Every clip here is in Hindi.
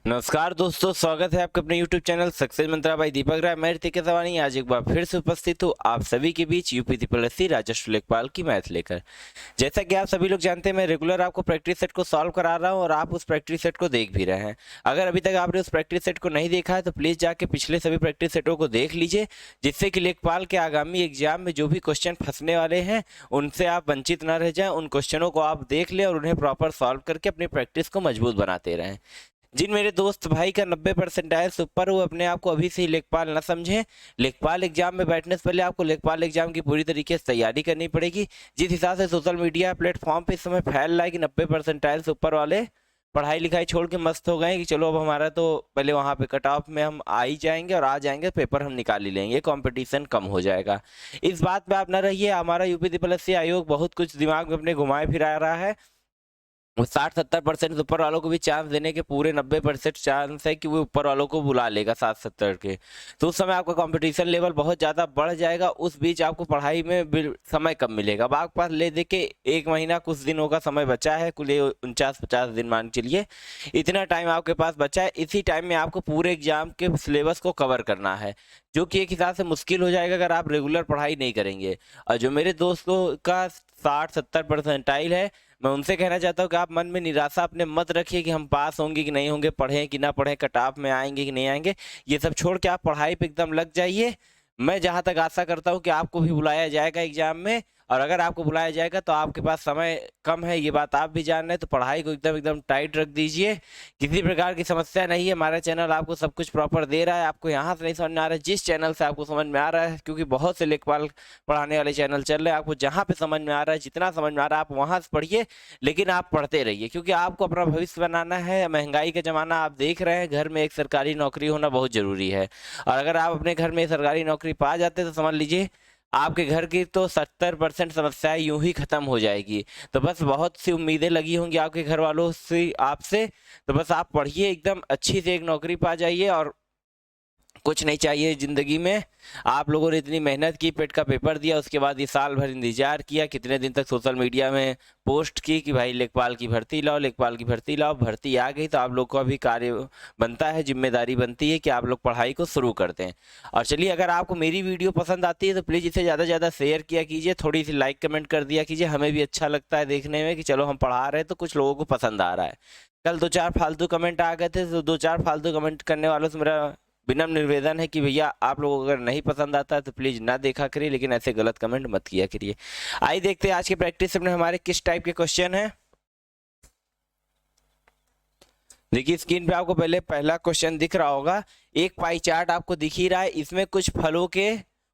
नमस्कार दोस्तों, स्वागत है आपके अपने YouTube चैनल सक्सेस मंत्रा भाई दीपक राय। मैं ऋतिक सवानी आज एक बार फिर से उपस्थित हूँ आप सभी के बीच यूपी त्रिपल राजस्व लेखपाल की मैथ लेकर। जैसा कि आप सभी लोग जानते हैं, मैं रेगुलर आपको प्रैक्टिस सेट को सॉल्व करा रहा हूँ और आप उस प्रैक्टिस सेट को देख भी रहे हैं। अगर अभी तक आपने उस प्रैक्टिस सेट को नहीं देखा है तो प्लीज़ जाके पिछले सभी प्रैक्टिस सेटों को देख लीजिए, जिससे कि लेखपाल के आगामी एग्जाम में जो भी क्वेश्चन फंसने वाले हैं उनसे आप वंचित न रह जाएं। उन क्वेश्चनों को आप देख लें और उन्हें प्रॉपर सॉल्व करके अपनी प्रैक्टिस को मजबूत बनाते रहें। जिन मेरे दोस्त भाई का 90 परसेंटाइल से ऊपर, वो अपने आप को अभी से ही लेखपाल न समझें। लेखपाल एग्जाम में बैठने से पहले आपको लेखपाल एग्जाम की पूरी तरीके से तैयारी करनी पड़ेगी। जिस हिसाब से सोशल मीडिया प्लेटफॉर्म पे इस समय फैल रहा है कि 90 परसेंटाइल से ऊपर वाले पढ़ाई लिखाई छोड़ के मस्त हो गए कि चलो अब हमारा तो पहले वहाँ पे कट ऑफ में हम आ ही जाएंगे और आ जाएंगे, पेपर हम निकाल ही लेंगे, कंपटीशन कम हो जाएगा। इस बात पे आप न रहिए। हमारा यूपी त्रिपल आयोग बहुत कुछ दिमाग में अपने घुमाए फिरा रहा है। 60-70% ऊपर वालों को भी चांस देने के पूरे 90% चांस है कि वो ऊपर वालों को बुला लेगा 60-70 के। तो उस समय आपका कंपटीशन लेवल बहुत ज़्यादा बढ़ जाएगा। उस बीच आपको पढ़ाई में समय कम मिलेगा। अब आपके पास ले दे के 1 महीना कुछ दिनों का समय बचा है, कुल 49-50 दिन मान चलिए, इतना टाइम आपके पास बचा है। इसी टाइम में आपको पूरे एग्जाम के सिलेबस को कवर करना है, जो कि एक हिसाब से मुश्किल हो जाएगा अगर आप रेगुलर पढ़ाई नहीं करेंगे। और जो मेरे दोस्तों का 60-70 परसेंटाइल है, मैं उनसे कहना चाहता हूँ कि आप मन में निराशा अपने मत रखिए कि हम पास होंगे कि नहीं होंगे, पढ़ें कि ना पढ़ें, कट ऑफ में आएंगे कि नहीं आएंगे। ये सब छोड़ के आप पढ़ाई पे एकदम लग जाइए। मैं जहाँ तक आशा करता हूँ कि आपको भी बुलाया जाएगा एग्जाम में, और अगर आपको बुलाया जाएगा तो आपके पास समय कम है, ये बात आप भी जान रहे हैं। तो पढ़ाई को एकदम एकदम टाइट रख दीजिए। किसी प्रकार की समस्या नहीं है, हमारा चैनल आपको सब कुछ प्रॉपर दे रहा है। आपको यहाँ से नहीं समझ में आ रहा है, जिस चैनल से आपको समझ में आ रहा है, क्योंकि बहुत से लेखपाल पढ़ाने वाले चैनल चल रहे हैं, आपको जहाँ पे समझ में आ रहा है, जितना समझ में आ रहा है, आप वहाँ से पढ़िए। लेकिन आप पढ़ते रहिए, क्योंकि आपको अपना भविष्य बनाना है। महंगाई का जमाना आप देख रहे हैं, घर में एक सरकारी नौकरी होना बहुत जरूरी है। और अगर आप अपने घर में सरकारी नौकरी पा जाते तो समझ लीजिए आपके घर की तो 70% समस्याएं यूं ही खत्म हो जाएगी। तो बस बहुत सी उम्मीदें लगी होंगी आपके घर वालों से आपसे। तो बस आप पढ़िए, एकदम अच्छी से एक नौकरी पा जाइए और कुछ नहीं चाहिए जिंदगी में। आप लोगों ने इतनी मेहनत की, पेट का पेपर दिया, उसके बाद ये साल भर इंतजार किया, कितने दिन तक सोशल मीडिया में पोस्ट की कि भाई लेखपाल की भर्ती लाओ, लेखपाल की भर्ती लाओ। भर्ती आ गई तो आप लोग को अभी कार्य बनता है, जिम्मेदारी बनती है कि आप लोग पढ़ाई को शुरू करते हैं। और चलिए, अगर आपको मेरी वीडियो पसंद आती है तो प्लीज़ इसे ज़्यादा से ज़्यादा शेयर किया कीजिए, थोड़ी सी लाइक कमेंट कर दिया कीजिए। हमें भी अच्छा लगता है देखने में कि चलो हम पढ़ा रहे हैं तो कुछ लोगों को पसंद आ रहा है। कल 2-4 फालतू कमेंट आ गए थे, तो 2-4 फालतू कमेंट करने वालों से मेरा विनम्र निवेदन है कि भैया आप लोगों को अगर नहीं पसंद आता है तो प्लीज ना देखा करिए, लेकिन ऐसे गलत कमेंट मत किया करिए। आइए देखते हैं आज की प्रैक्टिस में हमारे किस टाइप के क्वेश्चन है। देखिए स्क्रीन पे आपको पहले पहला क्वेश्चन दिख रहा होगा। एक पाई चार्ट आपको दिख ही रहा है, इसमें कुछ फलों के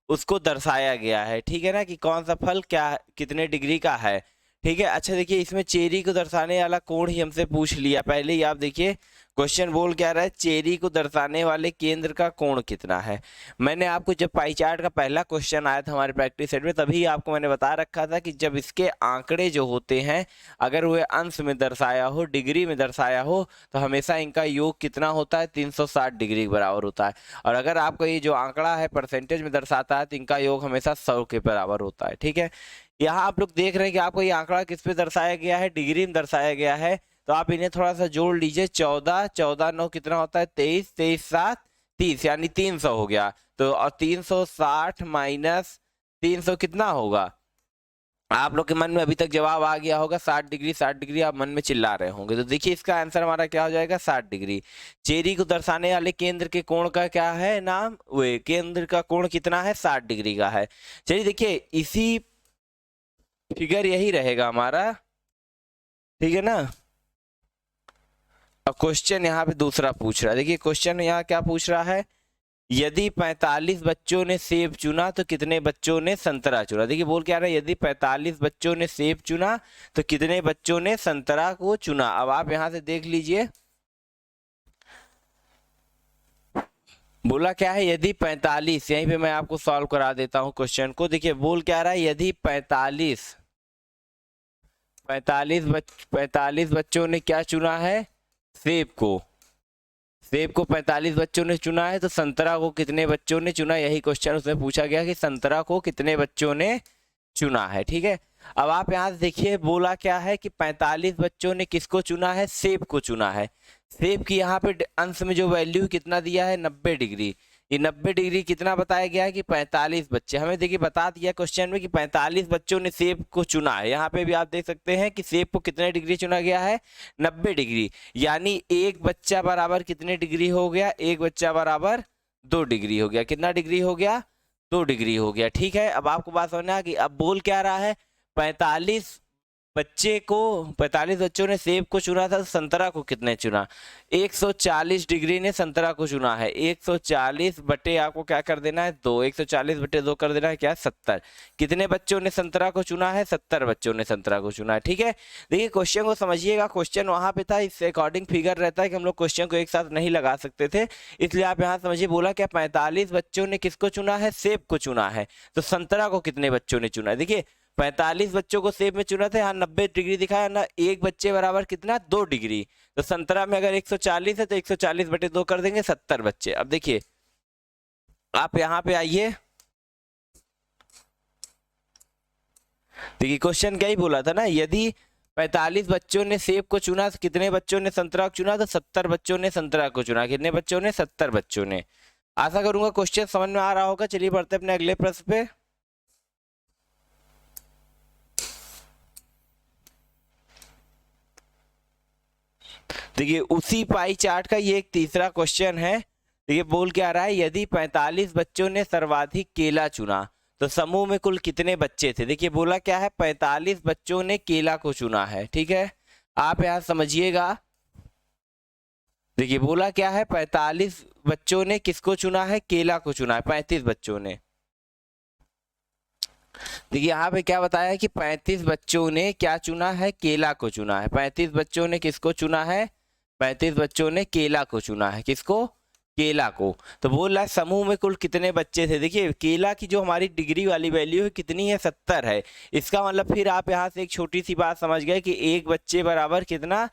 उसको दर्शाया गया है, ठीक है ना, कि कौन सा फल क्या कितने डिग्री का है। ठीक है, अच्छा देखिए इसमें चेरी को दर्शाने वाला कोण ही हमसे पूछ लिया पहले ही। आप देखिए क्वेश्चन बोल क्या रहा है, चेरी को दर्शाने वाले केंद्र का कोण कितना है। मैंने आपको जब पाई चार्ट का पहला क्वेश्चन आया था हमारे प्रैक्टिस सेट में, तभी आपको मैंने बता रखा था कि जब इसके आंकड़े जो होते हैं अगर वह अंश में दर्शाया हो, डिग्री में दर्शाया हो, तो हमेशा इनका योग कितना होता है, 360 डिग्री के बराबर होता है। और अगर आपको ये जो आंकड़ा है परसेंटेज में दर्शाता है तो इनका योग हमेशा 100 के बराबर होता है। ठीक है, यहाँ आप लोग देख रहे हैं कि आपको ये आंकड़ा किस पे दर्शाया गया है, डिग्री में दर्शाया गया है। तो आप इन्हें थोड़ा सा जोड़ लीजिए, 14, 14 9 कितना होता है, 23, 23 7 30, यानी 300 हो गया। तो और 360 माइनस 300 कितना होगा। आप लोग के मन में अभी तक जवाब आ गया होगा 60 डिग्री। 60 डिग्री आप मन में चिल्ला रहे होंगे, तो देखिए इसका आंसर हमारा क्या हो जाएगा, 60 डिग्री। चेरी को दर्शाने वाले केंद्र के कोण का क्या है नाम, वे केंद्र का कोण कितना है, 60 डिग्री का है। चलिए देखिए इसी फिगर यही रहेगा हमारा, ठीक है ना। अब क्वेश्चन यहाँ पे दूसरा पूछ रहा है। देखिए क्वेश्चन यहाँ क्या पूछ रहा है, यदि 45 बच्चों ने सेब चुना तो कितने बच्चों ने संतरा चुना। देखिए बोल क्या रहा है, यदि 45 बच्चों ने सेब चुना तो कितने बच्चों ने संतरा को चुना। अब आप यहाँ से देख लीजिए, बोला क्या है, यदि 45, यहीं पे मैं आपको सॉल्व करा देता हूँ क्वेश्चन को। देखिए बोल क्या रहा है, यदि 45 बच्चों ने क्या चुना है, सेब को। सेब को 45 बच्चों ने चुना है, तो संतरा को कितने बच्चों ने चुना। यही क्वेश्चन उसमें पूछा गया कि संतरा को कितने बच्चों ने चुना है। ठीक है, अब आप यहाँ देखिए बोला क्या है कि 45 बच्चों ने किसको चुना है, सेब को चुना है। सेब की यहाँ पे अंश में जो वैल्यू कितना दिया है 90 डिग्री। ये 90 डिग्री कितना बताया गया है कि 45 बच्चे, हमें देखिए बता दिया क्वेश्चन में कि 45 बच्चों ने सेब को चुना है। यहाँ पे भी आप देख सकते हैं कि सेब को कितने डिग्री चुना गया है 90 डिग्री, यानी एक बच्चा बराबर कितने डिग्री हो गया, एक बच्चा बराबर 2 डिग्री हो गया। कितना डिग्री हो गया, 2 डिग्री हो गया। ठीक है, अब आपको बात समझना कि अब बोल क्या रहा है, 45 बच्चों ने सेब को चुना था, तो संतरा को कितने चुना, 140 डिग्री ने संतरा को चुना है। 140 बटे आपको क्या कर देना है 2, 140 बटे 2 कर देना है क्या 70। कितने बच्चों ने संतरा को चुना है, 70 बच्चों ने संतरा को चुना है। ठीक है, देखिए क्वेश्चन को समझिएगा, क्वेश्चन वहां पे था, इससे अकॉर्डिंग फिगर रहता है कि हम लोग क्वेश्चन को एक साथ नहीं लगा सकते थे, इसलिए आप यहाँ समझिए। बोला क्या 45 बच्चों ने किसको चुना है, सेब को चुना है, तो संतरा को कितने बच्चों ने चुना है। देखिए 45 बच्चों को सेब में चुना था, यहाँ 90 डिग्री दिखाया ना, एक बच्चे बराबर कितना 2 डिग्री। तो संतरा में अगर 140 है तो 140 बटे 2 कर देंगे 70 बच्चे। अब देखिए आप यहाँ पे आइए, देखिए क्वेश्चन क्या ही बोला था ना, यदि 45 बच्चों ने सेब को चुना तो कितने बच्चों ने संतरा को चुना, तो 70 बच्चों ने संतरा को चुना। कितने बच्चों ने, 70 बच्चों ने। आशा करूंगा क्वेश्चन समझ में आ रहा होगा। चलिए बढ़ते अपने अगले प्रश्न पे। देखिए उसी पाई चार्ट का ये एक तीसरा क्वेश्चन है। देखिए बोल क्या रहा है, यदि 45 बच्चों ने सर्वाधिक केला चुना तो समूह में कुल कितने बच्चे थे। देखिए बोला क्या है, 45 बच्चों ने केला को चुना है। ठीक है, आप यहां समझिएगा। देखिए बोला क्या है, 45 बच्चों ने किसको चुना है, केला को चुना है, 35 बच्चों ने। देखिए यहाँ पे क्या बताया है कि 35 बच्चों ने क्या चुना है, केला को चुना है। 35 बच्चों ने किसको चुना है, 35 बच्चों ने केला को चुना है। किसको, केला को। तो बोल रहा है समूह में कुल कितने बच्चे थे। देखिए केला की जो हमारी डिग्री वाली वैल्यू है कितनी है, 70 है। इसका मतलब फिर आप यहाँ से एक छोटी सी बात समझ गए कि एक बच्चे बराबर कितना,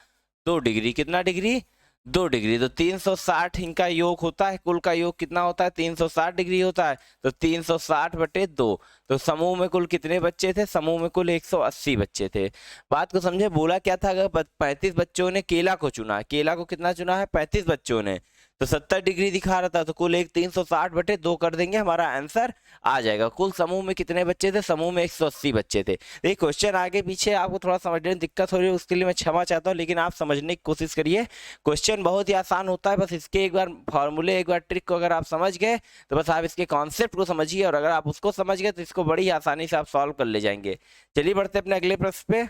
2 डिग्री। कितना डिग्री, 2 डिग्री। तो 360 इनका योग होता है, कुल का योग कितना होता है, 360 डिग्री होता है। तो 360 बटे 2, तो समूह में कुल कितने बच्चे थे, समूह में कुल 180 बच्चे थे। बात को समझे, बोला क्या था, अगर 35 बच्चों ने केला को चुना, केला को कितना चुना है, 35 बच्चों ने, तो 70 डिग्री दिखा रहा था, तो कुल 360 बटे 2 कर देंगे, हमारा आंसर आ जाएगा। कुल समूह में कितने बच्चे थे, समूह में 180 बच्चे थे। ये क्वेश्चन आगे पीछे आपको थोड़ा समझने में दिक्कत हो रही है, उसके लिए मैं क्षमा चाहता हूँ, लेकिन आप समझने की कोशिश करिए। क्वेश्चन बहुत ही आसान होता है, बस इसके एक बार फॉर्मूले, एक बार ट्रिक को अगर आप समझ गए तो बस आप इसके कॉन्सेप्ट को समझिए, और अगर आप उसको समझ गए तो इसको बड़ी आसानी से आप सॉल्व कर ले जाएंगे। चलिए बढ़ते अपने अगले प्रश्न पे।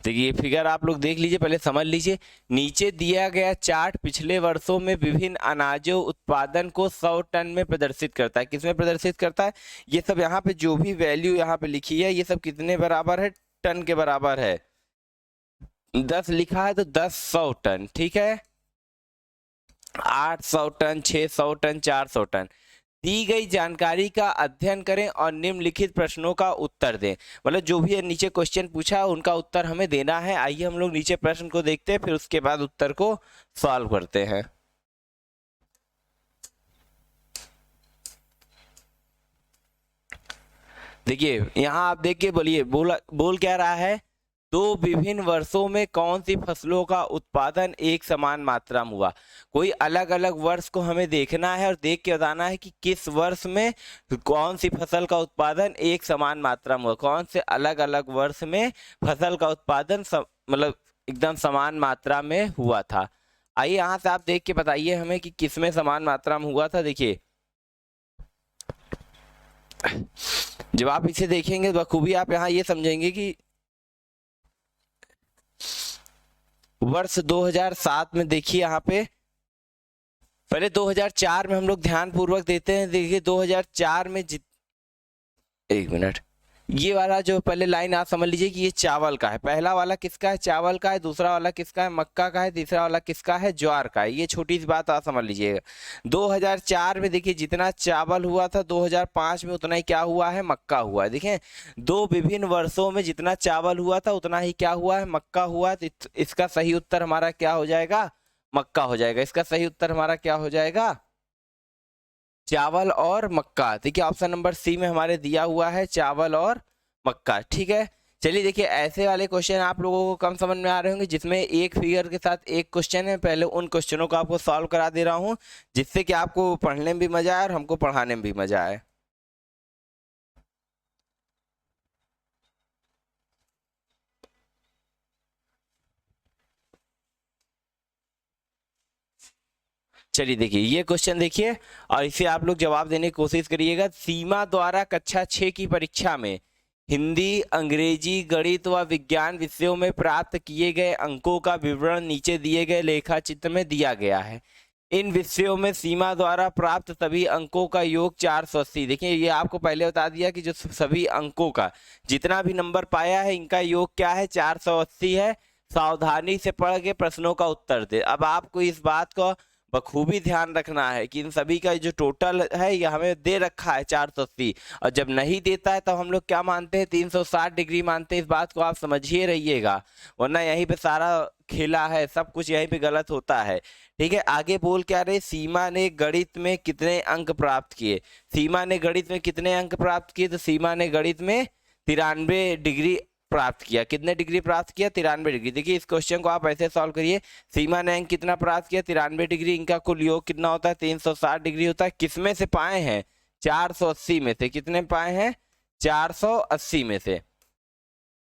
देखिए फिगर आप लोग देख लीजिए, पहले समझ लीजिए। नीचे दिया गया चार्ट पिछले वर्षों में विभिन्न अनाजों उत्पादन को 100 टन में प्रदर्शित करता है। किसमें प्रदर्शित करता है, ये सब यहाँ पे जो भी वैल्यू यहाँ पे लिखी है ये सब कितने बराबर है, टन के बराबर है। 10 लिखा है तो 10 100 टन, ठीक है, 800 टन, 600 टन, 400 टन। दी गई जानकारी का अध्ययन करें और निम्नलिखित प्रश्नों का उत्तर दें। मतलब जो भी नीचे क्वेश्चन पूछा है उनका उत्तर हमें देना है। आइए हम लोग नीचे प्रश्न को देखते हैं, फिर उसके बाद उत्तर को सॉल्व करते हैं। देखिए यहाँ आप देखिए, बोलिए बोल क्या रहा है, दो विभिन्न वर्षों में कौन सी फसलों का उत्पादन एक समान मात्रा में हुआ। कोई अलग अलग वर्ष को हमें देखना है और देख के बताना है कि किस वर्ष में कौन सी फसल का उत्पादन एक समान मात्रा में हुआ। कौन से अलग अलग वर्ष में फसल का उत्पादन मतलब एकदम समान मात्रा में हुआ था। आइए यहाँ से आप देख के बताइए हमें कि किस में समान मात्रा में हुआ था। देखिए जब आप इसे देखेंगे तो बखूबी आप यहाँ ये समझेंगे कि वर्ष 2007 में, देखिए यहाँ पे पहले 2004 में हम लोग ध्यान पूर्वक देते हैं। देखिए 2004 में एक मिनट, ये वाला जो पहले लाइन आप समझ लीजिए कि ये चावल का है। पहला वाला किसका है, चावल का है। दूसरा वाला किसका है, मक्का का है। तीसरा वाला किसका है, ज्वार का है। ये छोटी सी बात आप समझ लीजिएगा। 2004 में देखिए जितना चावल हुआ था 2005 में उतना ही क्या हुआ है, मक्का हुआ है। देखिए दो विभिन्न वर्षों में जितना चावल हुआ था उतना ही क्या हुआ है, मक्का हुआ है। तो इसका सही उत्तर हमारा क्या हो जाएगा, मक्का हो जाएगा। इसका सही उत्तर हमारा क्या हो जाएगा, चावल और मक्का। देखिए ऑप्शन नंबर सी में हमारे दिया हुआ है चावल और मक्का, ठीक है। चलिए देखिए ऐसे वाले क्वेश्चन आप लोगों को कम समझ में आ रहे होंगे जिसमें एक फिगर के साथ एक क्वेश्चन है, पहले उन क्वेश्चनों को आपको सॉल्व करा दे रहा हूँ जिससे कि आपको पढ़ने में भी मजा आए और हमको पढ़ाने में भी मजा आए। चलिए देखिए ये क्वेश्चन देखिए और इसे आप लोग जवाब देने की कोशिश करिएगा। सीमा द्वारा कक्षा 6 की परीक्षा में हिंदी, अंग्रेजी, गणित व विज्ञान विषयों में प्राप्त किए गए अंकों का विवरण नीचे दिए गए लेखा चित्र में दिया गया है। इन विषयों में सीमा द्वारा प्राप्त सभी अंकों का योग 480। देखिए ये आपको पहले बता दिया कि जो सभी अंकों का जितना भी नंबर पाया है इनका योग क्या है, 480 है। सावधानी से पढ़ के प्रश्नों का उत्तर दे। अब आपको इस बात को बखूबी ध्यान रखना है कि इन सभी का जो टोटल है ये हमें दे रखा है 480, और जब नहीं देता है तब हम लोग क्या मानते हैं, 360 डिग्री मानते हैं। इस बात को आप समझिए रहिएगा, वरना यहीं पे सारा खेला है, सब कुछ यहीं पे गलत होता है। ठीक है, आगे बोल क्या रहे, सीमा ने गणित में कितने अंक प्राप्त किए। सीमा ने गणित में कितने अंक प्राप्त किए, तो सीमा ने गणित में 93 डिग्री प्राप्त किया। कितने डिग्री प्राप्त किया, 93 डिग्री। देखिए इस क्वेश्चन को आप ऐसे सॉल्व करिए, सीमा ने अंक कितना प्राप्त किया, 93 डिग्री। इनका कुल योग कितना होता है, 360 डिग्री होता है। किसमें से पाए हैं, 480 में से। कितने पाए हैं, 480 में से।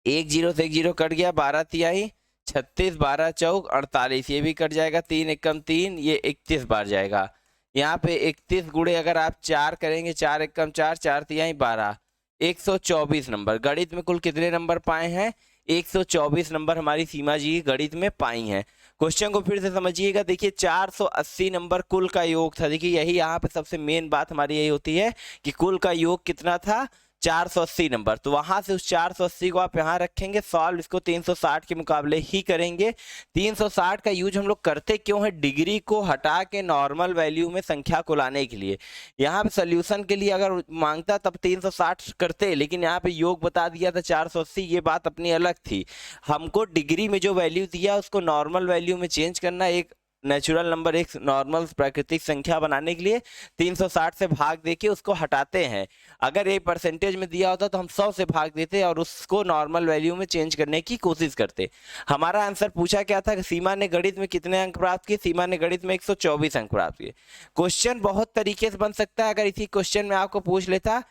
एक जीरो से एक जीरो कट गया, 12 तिहाई 36, 12 चौक 48, ये भी कट जाएगा, 3 एकम 3, ये 31 बार जाएगा। यहाँ पे 31 गुणे अगर आप 4 करेंगे, 4 एकम 4, 4 तिहाई 12, 124 नंबर। गणित में कुल कितने नंबर पाए हैं, 124 नंबर हमारी सीमा जी गणित में पाई हैं। क्वेश्चन को फिर से समझिएगा। देखिए 480 नंबर कुल का योग था। देखिए यही यहाँ पे सबसे मेन बात हमारी यही होती है कि कुल का योग कितना था, 480 नंबर। तो वहां से उस 480 को आप यहाँ रखेंगे, सॉल्व इसको 360 के मुकाबले ही करेंगे। 360 का यूज हम लोग करते क्यों है, डिग्री को हटा के नॉर्मल वैल्यू में संख्या को लाने के लिए। यहाँ पे सोल्यूशन के लिए अगर मांगता तब 360 करते, लेकिन यहाँ पे योग बता दिया था 480, ये बात अपनी अलग थी। हमको डिग्री में जो वैल्यू दिया उसको नॉर्मल वैल्यू में चेंज करना, एक नेचुरल नंबर, एक नॉर्मल प्राकृतिक संख्या बनाने के लिए 360 से भाग देके उसको हटाते हैं। अगर ये परसेंटेज में दिया होता तो हम 100 से भाग देते और उसको नॉर्मल वैल्यू में चेंज करने की कोशिश करते। हमारा आंसर पूछा क्या था कि सीमा ने गणित में कितने अंक प्राप्त किए, सीमा ने गणित में 124 अंक प्राप्त किए। क्वेश्चन बहुत तरीके से बन सकता है। अगर इसी क्वेश्चन में आपको पूछ लेता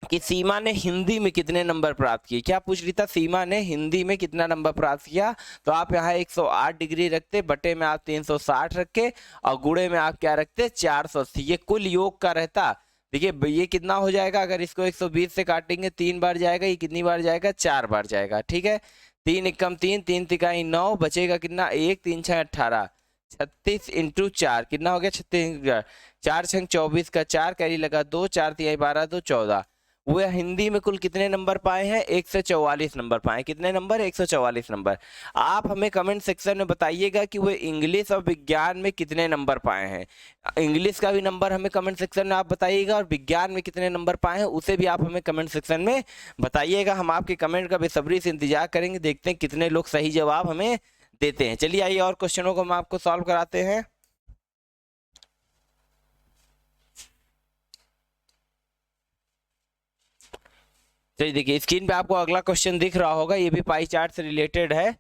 कि सीमा ने हिंदी में कितने नंबर प्राप्त किए, क्या पूछ रही था, सीमा ने हिंदी में कितना नंबर प्राप्त किया, तो आप यहाँ 108 डिग्री रखते, बटे में आप 360 रखे और गुणे में आप क्या रखते, 480। ये कुल योग का रहता। देखिए ये कितना हो जाएगा, अगर इसको 120 से काटेंगे 3 बार जाएगा, ये कितनी बार जाएगा, 4 बार जाएगा। ठीक है, 3 एकम 3, 3 तिकाई 9, बचेगा कितना, 1 3 6 18, 36 इंटू 4 कितना हो गया, 36, 4 6 24 का 4 कैरी लगा 2, 4 तिहाई 12, 2 14। वो हिंदी में कुल कितने नंबर पाए हैं, 144 नंबर पाए। कितने नंबर, 144 नंबर। आप हमें कमेंट सेक्शन में बताइएगा कि वो इंग्लिश और विज्ञान में कितने नंबर पाए हैं। इंग्लिश का भी नंबर हमें कमेंट सेक्शन में आप बताइएगा, और विज्ञान में कितने नंबर पाए हैं उसे भी आप हमें कमेंट सेक्शन में बताइएगा। हम आपके कमेंट का बेसब्री से इंतजार करेंगे, देखते हैं कितने लोग सही जवाब हमें देते हैं। चलिए आइए और क्वेश्चनों को हम आपको सॉल्व कराते हैं। चलिए देखिए स्क्रीन पे आपको अगला क्वेश्चन दिख रहा होगा, ये भी पाई चार्ट से रिलेटेड है।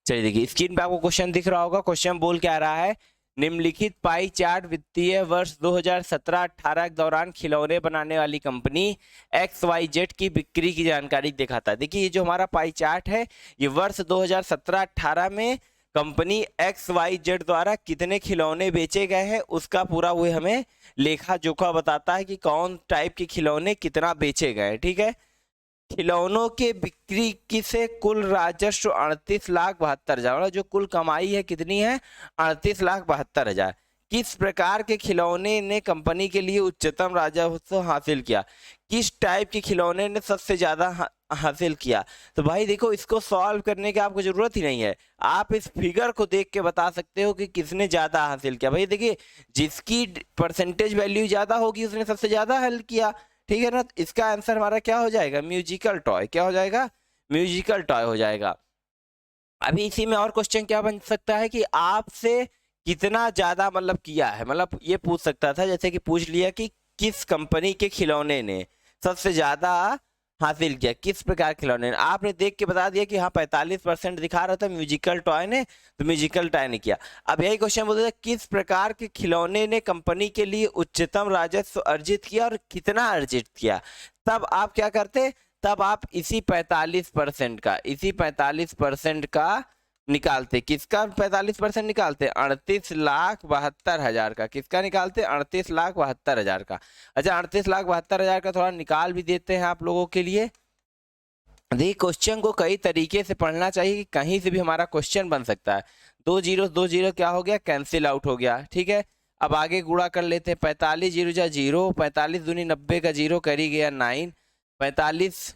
चलिए देखिए स्क्रीन पे आपको क्वेश्चन दिख रहा होगा। क्वेश्चन बोल क्या रहा है, निम्नलिखित पाई चार्ट वित्तीय वर्ष 2017-18 के दौरान खिलौने बनाने वाली कंपनी XYZ की बिक्री की जानकारी दिखाता है। देखिए ये जो हमारा पाई चार्ट है ये वर्ष 2017-18 में कंपनी XYZ द्वारा कितने खिलौने बेचे गए हैं उसका पूरा वो हमें लेखा जोखा बताता है कि कौन टाइप के खिलौने कितना बेचे गए। ठीक है, खिलौनों के बिक्री की से कुल राजस्व 38,72,000, जो कुल कमाई है कितनी है, 38,72,000। किस प्रकार के खिलौने ने कंपनी के लिए उच्चतम राजस्व हासिल किया, किस टाइप के खिलौने ने सबसे ज्यादा हासिल किया। तो भाई देखो इसको सॉल्व करने की आपको जरूरत ही नहीं है, आप इस फिगर को देख के बता सकते हो कि किसने ज्यादा हासिल किया। भाई देखिए जिसकी परसेंटेज वैल्यू ज्यादा होगी उसने सबसे ज्यादा हल किया। ठीक है ना। इसका आंसर हमारा क्या हो जाएगा, म्यूजिकल टॉय। क्या हो जाएगा, म्यूजिकल टॉय हो जाएगा। अभी इसी में और क्वेश्चन क्या बन सकता है कि आपसे कितना ज्यादा मतलब किया है, मतलब ये पूछ सकता था, जैसे कि पूछ लिया कि किस कंपनी के खिलौने ने सबसे ज्यादा हासिल किया, किस प्रकार के खिलौने ने। आपने देख के बता दिया कि हाँ 45% दिखा रहा था म्यूजिकल टॉय ने, तो म्यूजिकल टॉय ने किया। अब यही क्वेश्चन बोलते थे किस प्रकार के खिलौने ने कंपनी के लिए उच्चतम राजस्व अर्जित किया और कितना अर्जित किया, तब आप क्या करते, तब आप इसी 45% का निकालते। किसका 45% निकालते, 38,72,000 का। किसका निकालते, 38,72,000 का। अच्छा 38,72,000 का थोड़ा निकाल भी देते हैं आप लोगों के लिए। देखिए क्वेश्चन को कई तरीके से पढ़ना चाहिए कि कहीं से भी हमारा क्वेश्चन बन सकता है। 2 जीरो क्या हो गया, कैंसिल आउट हो गया। ठीक है, अब आगे गुणा कर लेते हैं। 45 जीरो जा जीरो, 45 दूनी 90 का जीरो करी गया 9, 45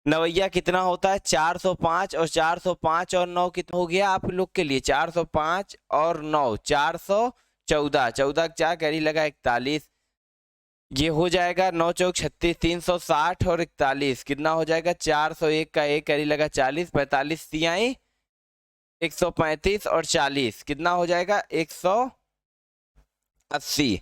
नवैया कितना होता है 405, और 405 और 9 कितना हो गया आप लोग के लिए, 405 और 9 414, 14 4 कैरी लगा 41, ये हो जाएगा 9 चौक 36, 360 और 41 कितना हो जाएगा, 401 का एक कैरी लगा 40, 45 तिहाई 135 और 40 कितना हो जाएगा 180।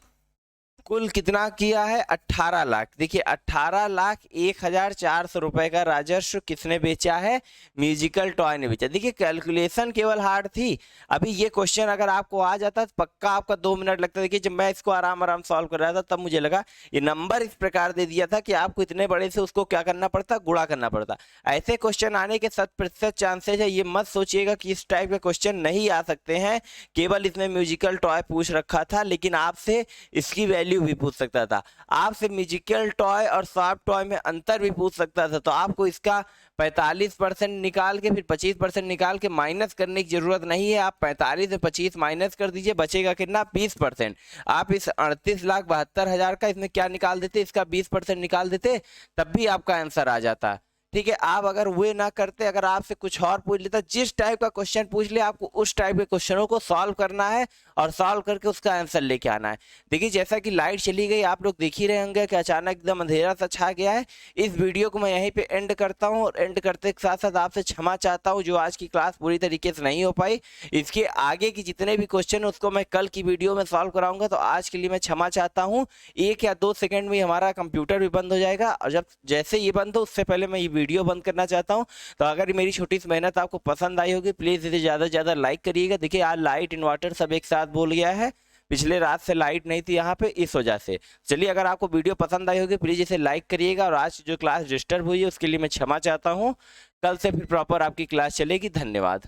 कुल कितना किया है 18 लाख। देखिए 18,01,400 रुपए का राजस्व किसने बेचा है, म्यूजिकल टॉय ने बेचा। देखिए कैलकुलेशन केवल हार्ड थी। अभी ये क्वेश्चन अगर आपको आ जाता तो पक्का आपका 2 मिनट लगता। देखिए जब मैं इसको आराम आराम सॉल्व कर रहा था तब मुझे लगा ये नंबर इस प्रकार दे दिया था कि आपको इतने बड़े से उसको क्या करना पड़ता, गुणा करना पड़ता। ऐसे क्वेश्चन आने के 100% चांसेज है। ये मत सोचिएगा कि इस टाइप के क्वेश्चन नहीं आ सकते हैं, केवल इसमें म्यूजिकल टॉय पूछ रखा था, लेकिन आपसे इसकी वैल्यू भी पूछ सकता था, आपसे म्यूजिकल टॉय और सॉफ्ट टॉय में अंतर भी पूछ सकता था। तो आपको इसका 45% निकाल के फिर 25% निकाल के माइनस करने की जरूरत नहीं है। आप 45 से 25 माइनस कर दीजिए, बचेगा कितना 20%। आप इस 38,72,000 का इसमें क्या निकाल देते, इसका 20% निकाल देते, तब भी आपका आंसर आ जाता। ठीक है, आप अगर वे ना करते, अगर आपसे कुछ और पूछ लेता, जिस टाइप का क्वेश्चन पूछ ले आपको उस टाइप के क्वेश्चनों को सॉल्व करना है और सॉल्व करके उसका आंसर लेके आना है। देखिए जैसा कि लाइट चली गई, आप लोग देख ही रहे होंगे कि अचानक एकदम अंधेरा सा छा गया है। इस वीडियो को मैं यहीं पे एंड करता हूँ, और एंड करते के साथ साथ आपसे क्षमा चाहता हूँ जो आज की क्लास पूरी तरीके से नहीं हो पाई। इसके आगे की जितने भी क्वेश्चन है उसको मैं कल की वीडियो में सॉल्व कराऊंगा। तो आज के लिए मैं क्षमा चाहता हूँ। 1 या 2 सेकंड में हमारा कंप्यूटर भी बंद हो जाएगा, और जब जैसे ये बंद हो उससे पहले मैं ये वीडियो बंद करना चाहता हूँ। तो अगर मेरी छोटी सी मेहनत आपको पसंद आई होगी, प्लीज इसे ज्यादा से ज्यादा लाइक करिएगा। देखिए आज लाइट इन्वर्टर सब एक साथ बोल गया है, पिछले रात से लाइट नहीं थी यहाँ पे, इस वजह से। चलिए अगर आपको वीडियो पसंद आई होगी प्लीज इसे लाइक करिएगा, और आज जो क्लास डिस्टर्ब हुई है उसके लिए मैं क्षमा चाहता हूँ। कल से फिर प्रॉपर आपकी क्लास चलेगी। धन्यवाद।